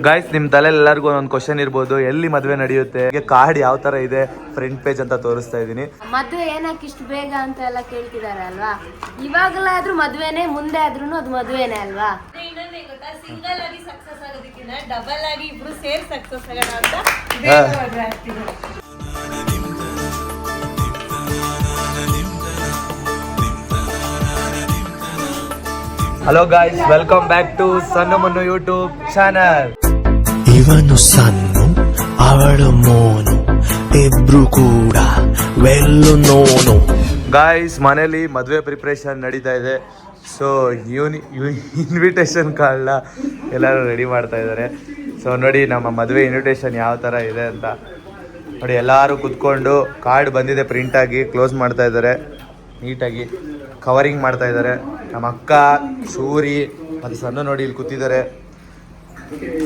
Guys, ನಿಮ್ ತಲೆಯಲ್ಲಿ ಎಲ್ಲರಿಗೂ ಒಂದು ಕ್ವಶನ್ ಇರ್ಬೋದು, ಎಲ್ಲಿ ಮದುವೆ ನಡೆಯುತ್ತೆ, ಕಾರ್ಡ್ ಯಾವ ತರ ಇದೆ, ಫ್ರಂಟ್ ಪೇಜ್ ಅಂತ ತೋರಿಸ್ತಾ ಇದೀನಿ. ಮದುವೆ ಏನಕ್ಕೆ ಇಷ್ಟು ಬೇಗ ಅಂತ ಎಲ್ಲ ಕೇಳ್ತಿದ್ದಾರೆ ಅಲ್ವಾ? ಇವಾಗಲಾದ್ರೂ ಮದುವೆನೇ, ಮುಂದೆ ಆದ್ರೂ ಅದು ಮದುವೆನೇ ಅಲ್ವಾ? ಇನ್ನೊಂದೇ ಗೊತ್ತಾ, ಸಿಂಗಲ್ ಆಗಿ ಸಕ್ಸಸ್ ಆಗೋದಕ್ಕಿಂತ ಡಬಲ್ ಆಗಿ ಇಬ್ರು ಸೇರಿ ಸಕ್ಸಸ್ ಆಗೋಣ ಅಂತ ಬೇಗ ಮದುವೆ ಆಗ್ತಿದೆ. Hello guys, welcome back to ಸಣ್ಣ ಮಣ್ಣು ಯೂಟ್ಯೂಬ್ ಚಾನಲ್. ಇವನು ಸಣ್ಣ, ಅವಳು ಮೋನು, ಇಬ್ರು ಕೂಡ ವೆಲ್ಲು ನೋನು. ಗಾಯ್ಸ್, ಮನೇಲಿ ಮದುವೆ ಪ್ರಿಪ್ರೇಷನ್ ನಡೀತಾ ಇದೆ. ಸೊ ಇನ್ವಿಟೇಷನ್ ಕಾರ್ಡ್ನ ಎಲ್ಲರೂ ರೆಡಿ ಮಾಡ್ತಾ ಇದ್ದಾರೆ. ಸೊ ನೋಡಿ ನಮ್ಮ ಮದುವೆ ಇನ್ವಿಟೇಷನ್ ಯಾವ ಥರ ಇದೆ ಅಂತ ನೋಡಿ. ಎಲ್ಲರೂ ಕುತ್ಕೊಂಡು ಕಾರ್ಡ್ ಬಂದಿದೆ, ಪ್ರಿಂಟಾಗಿ ಕ್ಲೋಸ್ ಮಾಡ್ತಾ ಇದ್ದಾರೆ, ನೀಟಾಗಿ ಕವರಿಂಗ್ ಮಾಡ್ತಾ ಇದ್ದಾರೆ. ನಮ್ಮ ಅಕ್ಕ ಸೂರಿ ಮತ್ತು ಸಣ್ಣ ನೋಡಿ ಇಲ್ಲಿ ಕೂತಿದ್ದಾರೆ.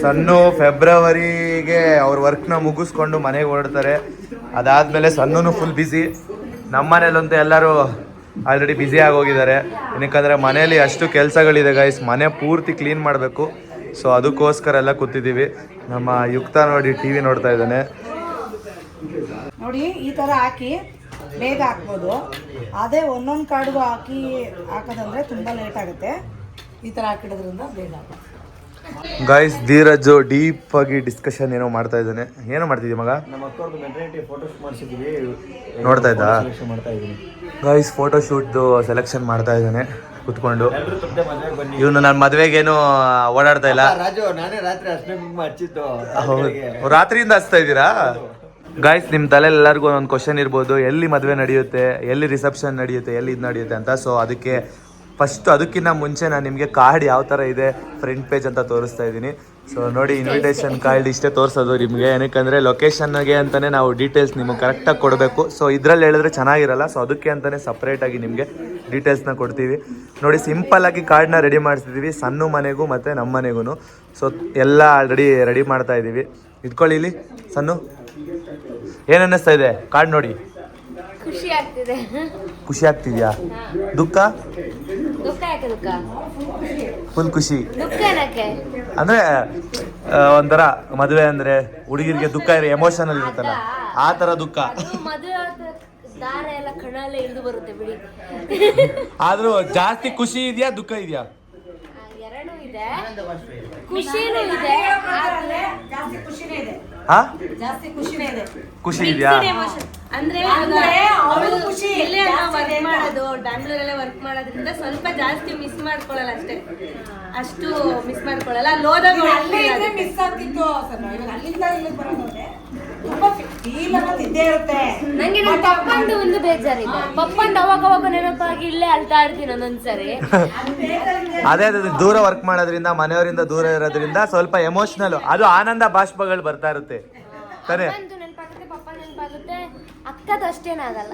ಸಣ್ಣ ಫೆಬ್ರವರಿಗೆ ಅವ್ರ ವರ್ಕ್ನ ಮುಗಿಸ್ಕೊಂಡು ಮನೆಗೆ ಹೊರಡ್ತಾರೆ. ಅದಾದಮೇಲೆ ಸಣ್ಣನು ಫುಲ್ ಬ್ಯುಸಿ. ನಮ್ಮ ಮನೇಲಂತೂ ಎಲ್ಲರೂ ಆಲ್ರೆಡಿ ಬ್ಯುಸಿ ಆಗೋಗಿದ್ದಾರೆ. ಏನಕ್ಕಂದರೆ ಮನೇಲಿ ಅಷ್ಟು ಕೆಲಸಗಳಿದೆ ಗೈಸ್, ಮನೆ ಪೂರ್ತಿ ಕ್ಲೀನ್ ಮಾಡಬೇಕು. ಸೊ ಅದಕ್ಕೋಸ್ಕರ ಎಲ್ಲ ಕೂತಿದ್ದೀವಿ. ನಮ್ಮ ಯುಕ್ತ ನೋಡಿ ಟಿ ವಿ ನೋಡ್ತಾ ಇದ್ದಾನೆ. ನೋಡಿ, ಈ ಥರ ಹಾಕಿ ಬೇಗ ಹಾಕ್ಬೋದು. ಅದೇ ಒಂದೊಂದು ಕಾರ್ಡ್ಗೂ ಹಾಕೋದಂದ್ರೆ ತುಂಬ ಲೇಟ್ ಆಗುತ್ತೆ. ಈ ಥರ ಹಾಕಿಡೋದ್ರಿಂದ ಬೇಗ ಆಗುತ್ತೆ. ಗೈಸ್, ಧೀರಜ್ ಡೀಪ್ ಆಗಿ ಡಿಸ್ಕಷನ್ ಏನೋ ಮಾಡ್ತಾ ಇದ್ದಾನೆ. ಏನೋ ಮಾಡ್ತಿದ್ದೀವಿ ಮಗ? ನಮ್ಮ ಅಕ್ಕವ್ರದ್ದು ಮೆಟರ್ನಿಟಿ ಫೋಟೋಸ್ ಮಾಡಿಸಿದ್ವಿ, ನೋಡ್ತಾ ಇದ್ದ ಮಾಡ್ತಾ ಇದ್ದೀನಿ. ಗೈಸ್, ಫೋಟೋ ಶೂಟ್ದು ಸೆಲೆಕ್ಷನ್ ಮಾಡ್ತಾ ಇದ್ದಾನೆ ಕುತ್ಕೊಂಡು. ಮದುವೆಗೆ ಬನ್ನಿ. ಇವನು ನನ್ನ ಮದುವೆಗೇನು ಓಡಾಡ್ತಾ ಇಲ್ಲ. ರಾಜು, ನಾನೇ ರಾತ್ರಿ ಅಷ್ಟೇ ಹಚ್ಚಿತ್ತು. ಹೌದು, ರಾತ್ರಿಯಿಂದ ಹಚ್ತಾ ಇದ್ದೀರಾ? ಗಾಯ್ಸ್, ನಿಮ್ಮ ತಲೆಯಲ್ಲಿ ಎಲ್ಲರಿಗೂ ಒಂದು ಕ್ವಶನ್ ಇರ್ಬೋದು, ಎಲ್ಲಿ ಮದುವೆ ನಡೆಯುತ್ತೆ, ಎಲ್ಲಿ ರಿಸೆಪ್ಷನ್ ನಡೆಯುತ್ತೆ, ಎಲ್ಲಿ ಇದು ನಡೆಯುತ್ತೆ ಅಂತ. ಸೊ ಅದಕ್ಕೆ ಅದಕ್ಕಿಂತ ಮುಂಚೆ ನಾನು ನಿಮಗೆ ಕಾರ್ಡ್ ಯಾವ ಥರ ಇದೆ, ಫ್ರಂಟ್ ಪೇಜ್ ಅಂತ ತೋರಿಸ್ತಾ ಇದ್ದೀನಿ. ಸೊ ನೋಡಿ, ಇನ್ವಿಟೇಷನ್ ಕಾರ್ಡ್ ಇಷ್ಟೇ ತೋರಿಸೋದು ನಿಮಗೆ. ಏನಕ್ಕಂದರೆ ಲೊಕೇಶನ್ಗೆ ಅಂತಲೇ ನಾವು ಡೀಟೇಲ್ಸ್ ನಿಮಗೆ ಕರೆಕ್ಟಾಗಿ ಕೊಡಬೇಕು. ಸೊ ಇದರಲ್ಲಿ ಹೇಳಿದ್ರೆ ಚೆನ್ನಾಗಿರಲ್ಲ. ಸೊ ಅದಕ್ಕೆ ಅಂತಲೇ ಸಪ್ರೇಟಾಗಿ ನಿಮಗೆ ಡೀಟೇಲ್ಸ್ನ ಕೊಡ್ತೀವಿ. ನೋಡಿ, ಸಿಂಪಲ್ಲಾಗಿ ಕಾರ್ಡ್ನ ರೆಡಿ ಮಾಡಿಸ್ತಿದ್ದೀವಿ, ಸಣ್ಣ ಮನೆಗೂ ಮತ್ತು ನಮ್ಮ ಮನೆಗೂ. ಸೊ ಎಲ್ಲ ಆಲ್ರೆಡಿ ರೆಡಿ ಮಾಡ್ತಾ ಇದ್ದೀವಿ. ಇಟ್ಕೊಳ್ಳಿ ಇಲ್ಲಿ ಸಣ್ಣ. ಏನು ಅನ್ನಿಸ್ತಾ ಇದೆ ಕಾರ್ಡ್ ನೋಡಿ? ಖುಷಿ ಆಗ್ತಿದೆ. ಖುಷಿ ಆಗ್ತಿದ್ಯಾ? ದುಃಖ? ದುಃಖ ಯಾಕೆ? ದುಃಖ ಫುಲ್ ಖುಷಿ. ದುಃಖ ಏನಕ್ಕೆ ಅಂದರೆ ಒಂಥರ ಮದುವೆ ಅಂದರೆ ಹುಡುಗಿರಿಗೆ ದುಃಖ ಎಮೋಷನಲ್ ಇರುತ್ತಲ್ಲ, ಆ ಥರ ದುಃಖ. ಮದುವೆ ದಾರ ಎಲ್ಲ ಕಣ್ಣಲ್ಲೇ ಇಳಿದು ಬರುತ್ತೆ ಬಿಡಿ. ಆದ್ರೂ ಜಾಸ್ತಿ ಖುಷಿ ಇದೆಯಾ, ದುಃಖ ಇದೆಯಾ? ಎರಡೂ ಇದೆ, ಖುಷಿನೂ ಇದೆ. ಜಾಸ್ತಿ ಖುಷಿನೇ ಇದೆ. ಹಾ, ಜಾಸ್ತಿ ಖುಷಿನೇ ಇದೆ. ಖುಷಿ ಇದೆಯಾ? ಅಂದ್ರೆ ಅವಳು ಖುಷಿ ಇಲ್ಲೇ ವರ್ಕ್ ಮಾಡೋದು, ಬ್ಯಾಂಗ್ಳೂರಲ್ಲೇ ವರ್ಕ್ ಮಾಡೋದ್ರಿಂದ ಸ್ವಲ್ಪ ಜಾಸ್ತಿ ಮಿಸ್ ಮಾಡ್ಕೊಳ್ಳಲ್ಲ ಅಷ್ಟೇ. ಅಷ್ಟು ಮಿಸ್ ಮಾಡ್ಕೊಳ್ಳಲ್ಲ. ಅಲ್ಲಿ ಹೋದಾಗ ಅಲ್ಲೇ ಇದ್ರೆ ಮಿಸ್ ಆಗ್ತಿತ್ತು. ಇವಾಗ ಅಲ್ಲಿಂದ ಇಲ್ಲಿಗೆ ಬರೋದಂದ್ರೆ ತುಂಬಾ ಫೀಲ್ ಅನ್ನೋದು ಇದ್ದೇ ಇರುತ್ತೆ. ನಂಗೆ ನನ್ನ ಪಪ್ಪಂದು ಒಂದು ಬೇಜಾರಿದೆ. ಪಪ್ಪಂದು ಅವಾಗ ನೆನಪಾಗಿ ಇಲ್ಲೇ ಅಳ್ತಾ ಇರ್ತೀನಿ ಒಂದೊಂದ್ಸರಿ. ಅದೇ ದೂರ ವರ್ಕ್ ಮಾಡೋದ್ರಿಂದ, ಮನೆಯವರಿಂದ ದೂರ ಇರೋದ್ರಿಂದ ಸ್ವಲ್ಪ ಎಮೋಷನಲ್, ಅದು ಆನಂದ ಬಾಷ್ಪಗಳು ಬರ್ತಾ ಇರುತ್ತೆ ತಾನೇ. ನೆನಪಾಗುತ್ತೆ, ಪಪ್ಪ ನೆನಪಾಗುತ್ತೆ. ಅಕ್ಕದ ಅಷ್ಟೇನಾಗಲ್ಲ.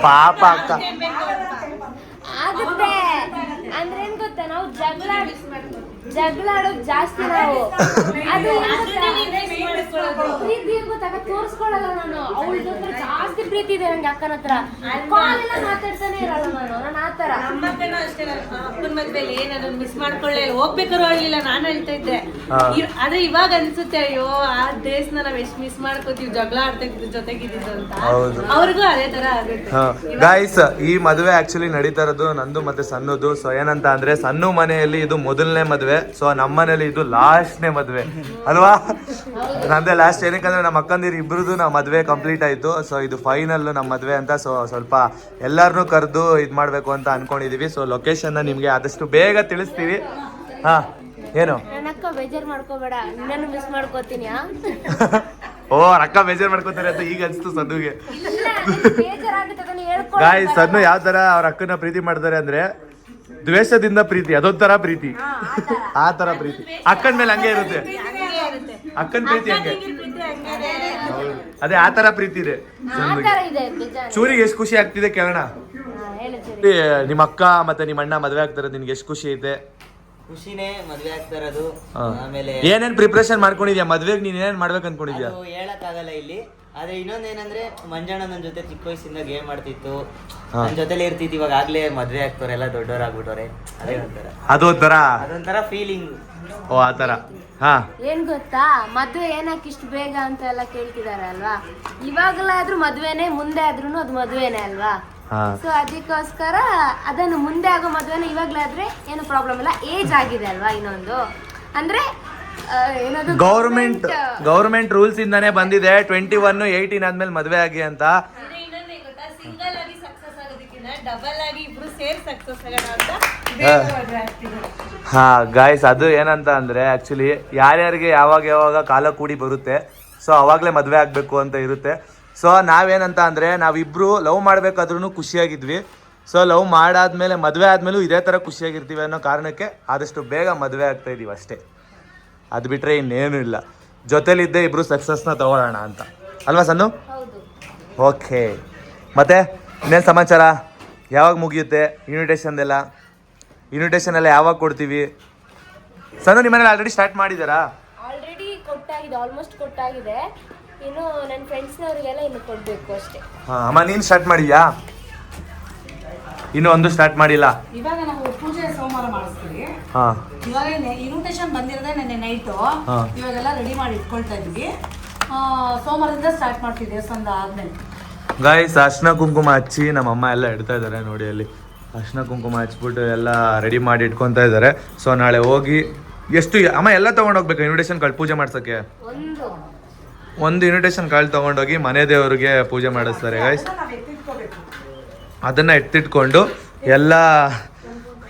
ಪಾಪ ಅಕ್ಕ ಆಗುತ್ತೆ. ಅಂದ್ರೆ ಏನ್ ಗೊತ್ತಾ, ನಾವು ಜಗಳಾಡೋದು ಜಾಸ್ತಿ. ನಾವು ಅದು ಪ್ರೀತಿ ಏನ್ ಗೊತ್ತಾಗ ತೋರಿಸ್ಕೊಳ್ಳಲ್ಲ ನಾನು. ಅವಳ ಹತ್ರ ಜಾಸ್ತಿ ಪ್ರೀತಿ ಇದೆ ನಂಗೆ, ಅಕ್ಕನ ಹತ್ರ. ಕಾಲೆಲ್ಲ ಮಾತಾಡ್ತಾನೆ ಇರಲ್ಲ ನಾನು. ನಾನು ಆತರ. ನಮ್ಮ ಅಕ್ಕನೂ ಅಷ್ಟೇ. ಅಪ್ಪನ ಮದ್ವೆಲಿ ನಾನು ಮಿಸ್ ಮಾಡ್ಕೊಳ್ಳೇ ಹೋಗ್ಬೇಕಾದ್ರು ಅಳ್ಲಿಲ್ಲ, ನಾನು ಹೇಳ್ತಾ ಇದ್ದೆ. ಆದ್ರೆ ಇವಾಗ ಅನ್ಸುತ್ತೆ, ಅಯ್ಯೋ ಆ ಡೇಸ್ನ ನಾವ್ ಎಷ್ಟ್ ಮಿಸ್ ಮಾಡ್ಕೋತೀವಿ, ಜಗಳ ಆಡ್ತಾ ಇದ್ದು ಜೊತೆಗಿದ್ದು ಅಂತ. ಅವ್ರಿಗೂ ಅದೇ ತರ ಆಗುತ್ತೆ. ಗಾಯ್ಸ್, ಈ ಮದುವೆ ಆಕ್ಚುಲಿ ನಡೀತಾ ಇರೋದು ನಂದು ಮತ್ತೆ ಸಣ್ಣದು. ಸೊ ಏನಂತ ಅಂದ್ರೆ, ಸಣ್ಣ ಮನೆಯಲ್ಲಿ ಇದು ಮೊದಲನೇ ಮದುವೆ. ಸೊ ನಮ್ಮ ಮನೇಲಿ ಇದು ಲಾಸ್ಟ್ನೇ ಮದುವೆ ಅಲ್ವಾ? ನಂದೇ ಲಾಸ್ಟ್. ಏನಕ್ಕಂದ್ರೆ ನಮ್ಮ ಅಕ್ಕಂದಿರು ಇಬ್ರದ್ದು ನಾವು ಮದುವೆ ಕಂಪ್ಲೀಟ್ ಆಯ್ತು. ಸೊ ಇದು ಫೈನಲ್ ನಮ್ಮ ಮದುವೆ ಅಂತ. ಸೊ ಸ್ವಲ್ಪ ಎಲ್ಲರನ್ನೂ ಕರೆದು ಇದು ಮಾಡಬೇಕು ಅಂತ ಅನ್ಕೊಂಡಿದೀವಿ. ಸೊ ಲೊಕೇಶನ್ನ ನಿಮಗೆ ಆದಷ್ಟು ಬೇಗ ತಿಳಿಸ್ತೀವಿ. ಹಾ, ಏನು? ನನ್ನ ಅಕ್ಕ ಬೇಜಾರ್ ಮಾಡ್ಕೋಬೇಡ, ನಿನ್ನನ್ನು ಮಿಸ್ ಮಾಡ್ಕೋತೀನಿ. ಓ, ಅಕ್ಕ ಬೇಜಾರ್ ಮಾಡ್ಕೋತಾರೆ ಅಂತ ಈಗ ಅನ್ಸ್ತು ಸನ್ನುಗೆ. ಗಾಯ್, ಸನ್ನು ಯಾವ ತರ ಅವ್ರ ಅಕ್ಕನ ಪ್ರೀತಿ ಮಾಡ್ತಾರೆ ಅಂದ್ರೆ, ದ್ವೇಷದಿಂದ ಪ್ರೀತಿ, ಅದೊಂಥರ ಪ್ರೀತಿ, ಆ ತರ ಪ್ರೀತಿ. ಅಕ್ಕನ ಮೇಲೆ ಹಂಗೆ ಇರುತ್ತೆ, ಅಕ್ಕನ ಪ್ರೀತಿ ಹಂಗೆ. ಅದೇ ಆ ತರ ಪ್ರೀತಿ ಇದೆ. ಚೂರಿಗೆ ಎಷ್ಟು ಖುಷಿ ಆಗ್ತಿದೆ ಕೇಳೋಣ. ನಿಮ್ಮ ಅಕ್ಕ ಮತ್ತೆ ನಿಮ್ಮ ಅಣ್ಣ ಮದ್ವೆ ಆಗ್ತಾರೆ, ನಿನ್ಗೆ ಎಷ್ಟು ಖುಷಿ ಐತೆ? ಖುಷಿನೇ ಮದ್ವೆ ಆಗ್ತಾ ಇರೋದು. ಆಮೇಲೆ ಏನೇನ್ ಪ್ರಿಪರೇಷನ್ ಮಾಡ್ಕೊಂಡಿದ್ಯಾ ಮದ್ವೆಗೆ? ನೀನ್ ಏನೇನ್ ಮಾಡ್ಬೇಕು ಅನ್ಕೊಂಡಿದ್ಯಾ? ಹೇಳಕ್ ಆಗಲ್ಲ ಇಲ್ಲಿ. ಆದ್ರೆ ಇನ್ನೊಂದೇನಂದ್ರೆ ಮಂಜಣ್ಣ ನನ್ನ ಜೊತೆ ಚಿಕ್ಕ ವಯಸ್ಸಿಂದ ಗೇಮ್ ಆಡ್ತಿತ್ತು, ಹಾ. ನನ್ನ ಜೊತೆಲಿ ಇರ್ತಿತ್ತು. ಇವಾಗ ಆಗ್ಲೇ ಮದ್ವೆ ಆಗ್ತವ್ರೆ, ಎಲ್ಲ ದೊಡ್ಡವರಾಗ್ಬಿಟ್ಟವ್ರೆ. ಅದೇ ಒಂಥರ ಅದೊಂಥರ ಫೀಲಿಂಗ್. ಓ ಆ ಥರ. ಹಾ ಏನ್ ಗೊತ್ತಾ, ಮದ್ವೆ ಏನಕ್ಕೆ ಇಷ್ಟು ಬೇಗ ಅಂತ ಎಲ್ಲ ಕೇಳ್ತಿದಾರೆ ಅಲ್ವಾ. ಇವಾಗಲಾದ್ರೂ ಮದ್ವೆನೆ, ಮುಂದೆ ಆದ್ರೂ ಅದು ಮದ್ವೆನೆ ಅಲ್ವಾ. ಹಾ ಸೊ ಅದಕ್ಕೋಸ್ಕರ ಅದನ್ನು ಮುಂದೆ ಆಗೋ ಮದ್ವೆನ ಇವಾಗ್ಲಾದ್ರೆ ಏನು ಪ್ರಾಬ್ಲಮ್ ಇಲ್ಲ. ಏಜ್ ಆಗಿದೆ ಅಲ್ವಾ ಇನ್ನೊಂದು, ಅಂದ್ರೆ ಏನದು ಗೌರ್ಮೆಂಟ್ ರೂಲ್ಸ್ ಇಂದಾನೆ ಬಂದಿದೆ 21, 18 ಆದ್ಮೇಲೆ ಮದ್ವೆ ಆಗಿ ಅಂತ. ಇನ್ನೊಂದೇ ಗೊತ್ತಾ, ಸಿಂಗಲ್ ಆಗಿ ಸಕ್ಸಸ್ ಆಗೋದಕ್ಕಿಂತ ಡಬಲ್ ಆಗಿ ಇಬ್ರು ಸೇರ್ ಸಕ್ಸಸ್ ಆಗೋಣ ಅಂತ ಬೇಗ ಮದ್ವೆ ಆಗ್ತಿದ್ರು. ಹಾ ಗಾಯ್ಸ್, ಅದು ಏನಂತ ಅಂದ್ರೆ ಆಕ್ಚುಲಿ ಯಾರ್ಯಾರಿಗೆ ಯಾವಾಗ ಕಾಲ ಕೂಡಿ ಬರುತ್ತೆ, ಸೊ ಅವಾಗಲೇ ಮದುವೆ ಆಗಬೇಕು ಅಂತ ಇರುತ್ತೆ. ಸೊ ನಾವೇನಂತ ಅಂದರೆ ನಾವಿಬ್ಬರು ಲವ್ ಮಾಡಬೇಕಾದ್ರೂ ಖುಷಿಯಾಗಿದ್ವಿ. ಸೊ ಲವ್ ಮಾಡಾದ್ಮೇಲೆ ಮದುವೆ ಆದಮೇಲೂ ಇದೇ ಥರ ಖುಷಿಯಾಗಿರ್ತೀವಿ ಅನ್ನೋ ಕಾರಣಕ್ಕೆ ಆದಷ್ಟು ಬೇಗ ಮದುವೆ ಆಗ್ತಾ ಇದೀವಿ ಅಷ್ಟೇ. ಅದು ಬಿಟ್ಟರೆ ಇನ್ನೇನು ಇಲ್ಲ. ಜೊತೆಲಿದ್ದೇ ಇಬ್ಬರು ಸಕ್ಸಸ್ನ ತಗೊಳ್ಳೋಣ ಅಂತ ಅಲ್ವಾ ಸನ್ನು? ಹೌದು. ಓಕೆ, ಮತ್ತೆ ಇನ್ನೇನು ಸಮಾಚಾರ? ಯಾವಾಗ ಮುಗಿಯುತ್ತೆ ಇನ್ವಿಟೇಷನ್ ಎಲ್ಲ ಯಾವಾಗ ಕೊಡ್ತೀವಿ? ಸನ್ನು ನಿಮ್ಮನೇಲಿ ಆಲ್ರೆಡಿ ಸ್ಟಾರ್ಟ್ ಮಾಡಿದ್ದಾರಾ? ಆಲ್ರೆಡಿ ಕೊಟ್ಟಾಗಿದೆ, ಆಲ್ಮೋಸ್ಟ್ ಕೊಟ್ಟಾಗಿದೆ. ಇನ್ನು ನನ್ನ ಫ್ರೆಂಡ್ಸ್ನವ್ರಿಗೆಲ್ಲ ಇನ್ನು ಕೊಡಬೇಕು ಅಷ್ಟೇ. ಹಾಂ ಅಮ್ಮ, ನೀನು ಸ್ಟಾರ್ಟ್ ಮಾಡಿದ್ಯಾ? ಇನ್ನೂ ಒಂದು ಸ್ಟಾರ್ಟ್ ಮಾಡಿಲ್ಲ. ಇವಾಗ ನಾವು ಪೂಜೆ ಸೋಮವಾರ ಮಾಡಿಸ್ತೀವಿ. ಹಾಂ ಇವಾಗ ಇನ್ವಿಟೇಷನ್ ಬಂದಿರೋದೇ ನೆನ್ನೆ ನೈಟು. ಹಾ. ಇವಾಗೆಲ್ಲ ರೆಡಿ ಮಾಡಿ ಇಟ್ಕೊಳ್ತಾ ಇದ್ವಿ. ಸೋಮವಾರದಿಂದ ಸ್ಟಾರ್ಟ್ ಮಾಡ್ತೀವಿ ದೇವಸ್ಥಾನದ ಆದ್ಮೇಲೆ. ಗಾಯ್ಸ್, ಅರ್ಶಿನ ಕುಂಕುಮ ಹಚ್ಚಿ ನಮ್ಮಮ್ಮ ಎಲ್ಲ ಇಡ್ತಾ ಇದ್ದಾರೆ ನೋಡಿ. ಅಲ್ಲಿ ಅರ್ಶಿನ ಕುಂಕುಮ ಹಚ್ಬಿಟ್ಟು ಎಲ್ಲ ರೆಡಿ ಮಾಡಿ ಇಟ್ಕೊತಾ ಇದ್ದಾರೆ. ಸೊ ನಾಳೆ ಹೋಗಿ ಎಷ್ಟು ಅಮ್ಮ ಎಲ್ಲ ತೊಗೊಂಡೋಗ್ಬೇಕು ಇನ್ವಿಟೇಷನ್ ಕಾರ್ಡ್ ಪೂಜೆ ಮಾಡ್ಸೋಕ್ಕೆ? ಒಂದು ಇನ್ವಿಟೇಷನ್ ಕಾರ್ಡ್ ತೊಗೊಂಡೋಗಿ ಮನೆ ದೇವರಿಗೆ ಪೂಜೆ ಮಾಡಿಸ್ತಾರೆ ಗಾಯ್ಸ್. ನಾವು ಎತ್ತಿಟ್ಕೋಬೇಕು. ಅದನ್ನು ಎತ್ತಿಟ್ಕೊಂಡು ಎಲ್ಲ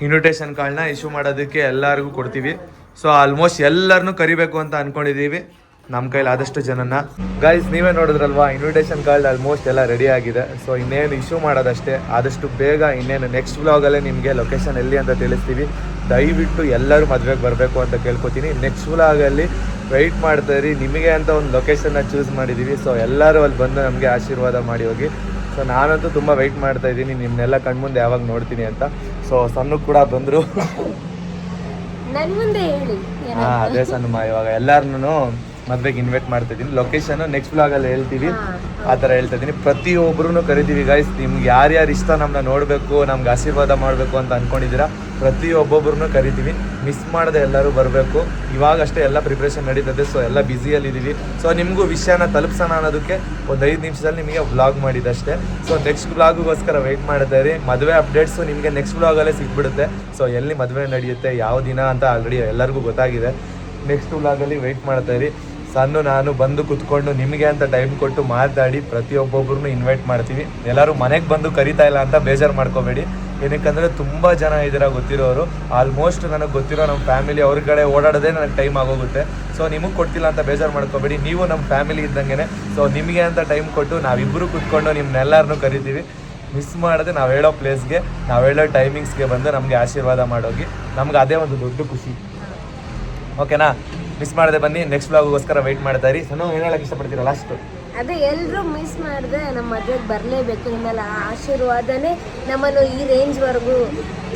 ಇನ್ವಿಟೇಷನ್ ಕಾರ್ಡ್ನ ಇಶ್ಯೂ ಮಾಡೋದಕ್ಕೆ ಎಲ್ಲರಿಗೂ ಕೊಡ್ತೀವಿ. ಸೊ ಆಲ್ಮೋಸ್ಟ್ ಎಲ್ಲರನ್ನೂ ಕರಿಬೇಕು ಅಂತ ಅಂದ್ಕೊಂಡಿದ್ದೀವಿ, ನಮ್ಮ ಕೈಲಿ ಆದಷ್ಟು ಜನನ. ಗೈಸ್, ನೀವೇ ನೋಡಿದ್ರಲ್ವಾ, ಇನ್ವಿಟೇಷನ್ ಕಾರ್ಡ್ ಆಲ್ಮೋಸ್ಟ್ ಎಲ್ಲ ರೆಡಿ ಆಗಿದೆ. ಸೊ ಇನ್ನೇನು ಇಶ್ಯೂ ಮಾಡೋದಷ್ಟೇ. ಆದಷ್ಟು ಬೇಗ ಇನ್ನೇನು ನೆಕ್ಸ್ಟ್ ವ್ಲಾಗಲ್ಲೇ ನಿಮಗೆ ಲೊಕೇಶನ್ ಎಲ್ಲಿ ಅಂತ ತಿಳಿಸ್ತೀವಿ. ದಯವಿಟ್ಟು ಎಲ್ಲರೂ ಮದುವೆಗೆ ಬರಬೇಕು ಅಂತ ಕೇಳ್ಕೊತೀನಿ. ನೆಕ್ಸ್ಟ್ ವ್ಲಾಗಲ್ಲಿ ವೆಯ್ಟ್ ಮಾಡ್ತಾಯಿರಿ. ನಿಮಗೆ ಅಂತ ಒಂದು ಲೊಕೇಶನ್ನ ಚೂಸ್ ಮಾಡಿದ್ದೀವಿ. ಸೊ ಎಲ್ಲರೂ ಅಲ್ಲಿ ಬಂದು ನಮಗೆ ಆಶೀರ್ವಾದ ಮಾಡಿ ಹೋಗಿ. ಸೊ ನಾನಂತೂ ತುಂಬ ವೆಯ್ಟ್ ಮಾಡ್ತಾ ಇದ್ದೀನಿ, ನಿಮ್ಮನ್ನೆಲ್ಲ ಕಣ್ಮುಂದೆ ಯಾವಾಗ ನೋಡ್ತೀನಿ ಅಂತ. ಸೊ ಸಣ್ಣ ಕೂಡ ಬಂದರು. ನನ್ನ ಮುಂದೆ ಹೇಳಿ. ಹಾಂ ಅದೇ ಸಣ್ಣಮ್ಮ, ಇವಾಗ ಎಲ್ಲರನ್ನೂ ಮದುವೆಗೆ ಇನ್ವೈಟ್ ಮಾಡ್ತಾ ಇದ್ದೀನಿ. ಲೊಕೇಶನ್ನು ನೆಕ್ಸ್ಟ್ ವ್ಲಾಗಲ್ಲಿ ಹೇಳ್ತೀವಿ. ಆ ಥರ ಹೇಳ್ತಾ ಇದ್ದೀನಿ. ಪ್ರತಿಯೊಬ್ಬರೂ ಕರಿತೀವಿ ಗೈಸ್. ನಿಮ್ಗೆ ಯಾರ್ಯಾರು ಇಷ್ಟ ನಮ್ಮನ್ನ ನೋಡಬೇಕು, ನಮ್ಗೆ ಆಶೀರ್ವಾದ ಮಾಡಬೇಕು ಅಂತ ಅಂದ್ಕೊಂಡಿದ್ದೀರಾ, ಪ್ರತಿಯೊಬ್ಬೊಬ್ಬರನ್ನೂ ಕರಿತೀವಿ. ಮಿಸ್ ಮಾಡದೆ ಎಲ್ಲರೂ ಬರಬೇಕು. ಇವಾಗಷ್ಟೇ ಎಲ್ಲ ಪ್ರಿಪ್ರೇಷನ್ ನಡೀತದೆ. ಸೊ ಎಲ್ಲ ಬ್ಯುಸಿಯಲ್ಲಿದ್ದೀವಿ. ಸೊ ನಿಮಗೂ ವಿಷಯನ ತಲುಪಿಸೋಣ ಅನ್ನೋದಕ್ಕೆ ಒಂದು 5 ನಿಮಿಷದಲ್ಲಿ ನಿಮಗೆ ವ್ಲಾಗ್ ಮಾಡಿದ್ದಷ್ಟೇ. ಸೊ ನೆಕ್ಸ್ಟ್ ವ್ಲಾಗಿಗೋಸ್ಕರ ವೆಯ್ಟ್ ಮಾಡ್ತಾ ಇರಿ. ಮದುವೆ ಅಪ್ಡೇಟ್ಸು ನಿಮಗೆ ನೆಕ್ಸ್ಟ್ ವ್ಲಾಗಲ್ಲೇ ಸಿಕ್ಬಿಡುತ್ತೆ. ಸೊ ಎಲ್ಲಿ ಮದುವೆ ನಡೆಯುತ್ತೆ, ಯಾವ ದಿನ ಅಂತ ಆಲ್ರೆಡಿ ಎಲ್ಲರಿಗೂ ಗೊತ್ತಾಗಿದೆ. ನೆಕ್ಸ್ಟ್ ವ್ಲಾಗಲ್ಲಿ ವೆಯ್ಟ್ ಮಾಡ್ತಾ ಇರಿ. ಸಣ್ಣ ನಾನು ಬಂದು ಕುತ್ಕೊಂಡು ನಿಮಗೆ ಅಂತ ಟೈಮ್ ಕೊಟ್ಟು ಮಾತಾಡಿ ಪ್ರತಿಯೊಬ್ಬೊಬ್ಬರನ್ನು ಇನ್ವೈಟ್ ಮಾಡ್ತೀವಿ. ಎಲ್ಲರೂ ಮನೆಗೆ ಬಂದು ಕರಿತಾ ಇಲ್ಲ ಅಂತ ಬೇಜಾರು ಮಾಡ್ಕೋಬೇಡಿ. ಏನಕ್ಕಂದರೆ ತುಂಬ ಜನ ಇದ್ದೀರಾ ಗೊತ್ತಿರೋರು. ಆಲ್ಮೋಸ್ಟ್ ನನಗೆ ಗೊತ್ತಿರೋ ನಮ್ಮ ಫ್ಯಾಮಿಲಿ ಅವ್ರ ಕಡೆ ಓಡಾಡೋದೇ ನನಗೆ ಟೈಮ್ ಆಗೋಗುತ್ತೆ. ಸೊ ನಿಮಗೆ ಕೊಡ್ತಿಲ್ಲ ಅಂತ ಬೇಜಾರು ಮಾಡ್ಕೋಬೇಡಿ. ನೀವು ನಮ್ಮ ಫ್ಯಾಮಿಲಿ ಇದ್ದಂಗೆ. ಸೊ ನಿಮಗೆ ಅಂತ ಟೈಮ್ ಕೊಟ್ಟು ನಾವಿಬ್ಬರು ಕುತ್ಕೊಂಡು ನಿಮ್ಮನ್ನೆಲ್ಲರನ್ನೂ ಕರಿತೀವಿ. ಮಿಸ್ ಮಾಡದೆ ನಾವು ಹೇಳೋ ಪ್ಲೇಸ್ಗೆ, ನಾವು ಹೇಳೋ ಟೈಮಿಂಗ್ಸ್ಗೆ ಬಂದು ನಮಗೆ ಆಶೀರ್ವಾದ ಮಾಡೋಗಿ. ನಮ್ಗೆ ಅದೇ ಒಂದು ದೊಡ್ಡ ಖುಷಿ. ಓಕೆನಾ? ಮಿಸ್ ಮಾಡದೆ ಬನ್ನಿ. ನೆಕ್ಸ್ಟ್ ವ್ಲಾಗಿಗೋಸ್ಕರ ವೆಯ್ಟ್ ಮಾಡ್ತಾ ಇರಿ. ಸೊ ಏನು ಹೇಳಕ್ಕೆ ಇಷ್ಟಪಡ್ತೀರಾ ಲಾಸ್ಟು? ಅದೇ ಎಲ್ಲರೂ ಮಿಸ್ ಮಾಡಿದ್ರೆ ನಮ್ಮ ಮದುವೆಗೆ ಬರಲೇಬೇಕು. ನಿಮ್ಮೆಲ್ಲ ಆಶೀರ್ವಾದನೇ ನಮ್ಮನ್ನು ಈ ರೇಂಜ್ವರೆಗೂ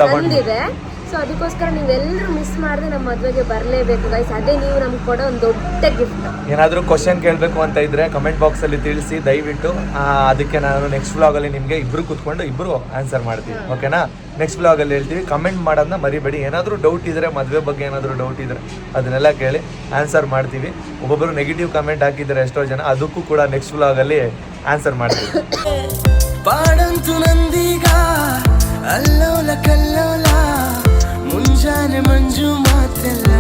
ತಂದಿದೆ. ಸೊ ಅದಕ್ಕೋಸ್ಕರ ನೀವೆಲ್ಲರೂ ಮಿಸ್ ಮಾಡಿದ್ರೆ ನಮ್ಮ ಮದುವೆಗೆ ಬರಲೇಬೇಕು ಗೈಸ್. ಅದೇ ನೀವು ನಮ್ಗೆ ಕೊಡೋ ಒಂದು ದೊಡ್ಡ ಗಿಫ್ಟ್. ಏನಾದರೂ ಕ್ವಶನ್ ಕೇಳಬೇಕು ಅಂತ ಇದ್ದರೆ ಕಮೆಂಟ್ ಬಾಕ್ಸಲ್ಲಿ ತಿಳಿಸಿ ದಯವಿಟ್ಟು. ಅದಕ್ಕೆ ನಾನು ನೆಕ್ಸ್ಟ್ ವ್ಲಾಗಲ್ಲಿ ನಿಮಗೆ ಇಬ್ಬರು ಕೂತ್ಕೊಂಡು ಇಬ್ಬರು ಆನ್ಸರ್ ಮಾಡ್ತೀವಿ. ಓಕೆನಾ? ನೆಕ್ಸ್ಟ್ ವ್ಲಾಗಲ್ಲಿ ಹೇಳ್ತೀವಿ. ಕಮೆಂಟ್ ಮಾಡೋದನ್ನ ಮರಿಬೇಡಿ. ಏನಾದರೂ ಡೌಟ್ ಇದ್ದರೆ, ಮದುವೆ ಬಗ್ಗೆ ಏನಾದರೂ ಡೌಟ್ ಇದ್ದರೆ ಅದನ್ನೆಲ್ಲ ಕೇಳಿ ಆನ್ಸರ್ ಮಾಡ್ತೀವಿ. ಒಬ್ಬೊಬ್ಬರು ನೆಗೆಟಿವ್ ಕಮೆಂಟ್ ಹಾಕಿದ್ದಾರೆ ಎಷ್ಟೋ ಜನ, ಅದಕ್ಕೂ ಕೂಡ ನೆಕ್ಸ್ಟ್ ವ್ಲಾಗಲ್ಲಿ ಆನ್ಸರ್ ಮಾಡ್ತೀವಿ. ಪಾಡಂತು ನಂದೀಗ ಅಲ್ಲೋಲ ಕಲ್ಲೋಲ ಮುಂಜಾನೆ ಮಂಜು ಮಾತೆಲ್ಲ